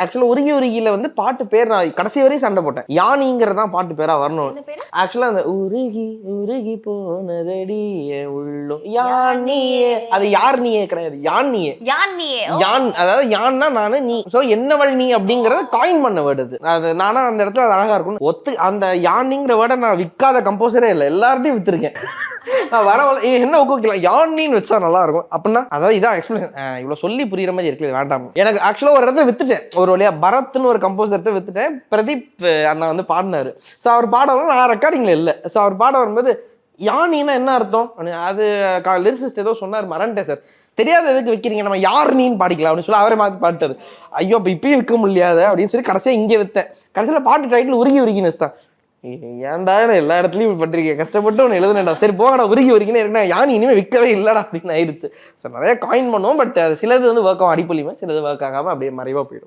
ஆக்சுவலா உருகி உருகில வந்து பாட்டு பேர் நான் கடைசி வரையும் சண்டை போட்டேன். யானிங்கிறதான் பாட்டு பேரா வரணும். ஆக்சுவலா அந்த உருகி உருகி போனதடி உள்ளம் யானியே, அது யார் நீயே கிடையாது, யானியே. யான் அதாவது யான்னா நானு, நீ. சோ என்னவள் நீ அப்படிங்கறத காயின் பண்ண வேர்டு அது. அது நானா அந்த இடத்துல அது அழகா இருக்கும். அந்த யானிங்கிற வேர்டை நான் விற்காத கம்போசரே இல்லை, எல்லார்ட்டையும் வித்துருக்கேன். நான் வர என்ன ஊக்குவிக்கலாம், யானின்னு வச்சா நல்லா இருக்கும் அப்படின்னா, அதாவது இதான் எக்ஸ்பிளேஷன். இவ்வளவு சொல்லி புரியுற மாதிரி இருக்குது, வேண்டாம். எனக்கு ஆக்சுவலா ஒரு இடத்துல வித்துட்டேன், ஒரு வழியா பரத்னு ஒரு கம்போசர்கிட்ட வித்துட்டேன். பிரதீப் அண்ணா வந்து பாடினாரு. ஸோ அவர் பாட வரும், நான் ரெக்கார்டிங்ல இல்லை. ஸோ அவர் பாட வரும்போது யானின்னா என்ன அர்த்தம், அது லிரிசிஸ்ட் ஏதோ சொன்னார், மறந்துட்டேன் சார். தெரியாத எதுக்கு வைக்கிறீங்க, நம்ம யார் நீன்னு பாடிக்கலாம் அப்படின்னு சொல்லி அவரே மாற்றி பாட்டாரு. ஐயோ இப்போ இப்பயும் விற்க முடியாது அப்படின்னு சொல்லி கடைசியாக இங்கே விற்றேன். கடைசியில் பாட்டு டைட்டில் உருகி உருகின்னு வச்சுட்டான். ஏன்டா எல்லா இடத்துலையும் இப்படி பண்ணிருக்கேன், கஷ்டப்பட்டு ஒன்று எழுதுனேன்டா, சரி போகடா உருகி உருகினே இருக்குன்னா யானி இனிமேல் விற்கவே இல்லைடா அப்படின்னு ஆயிடுச்சு. ஸோ நிறைய காயின் பண்ணுவோம், பட் அது சிலது வந்து ஒர்க் ஆகும் அடிப்பொலியுமே, சிலது ஒர்க் ஆகாமல் அப்படியே மறைவாக போயிடும்.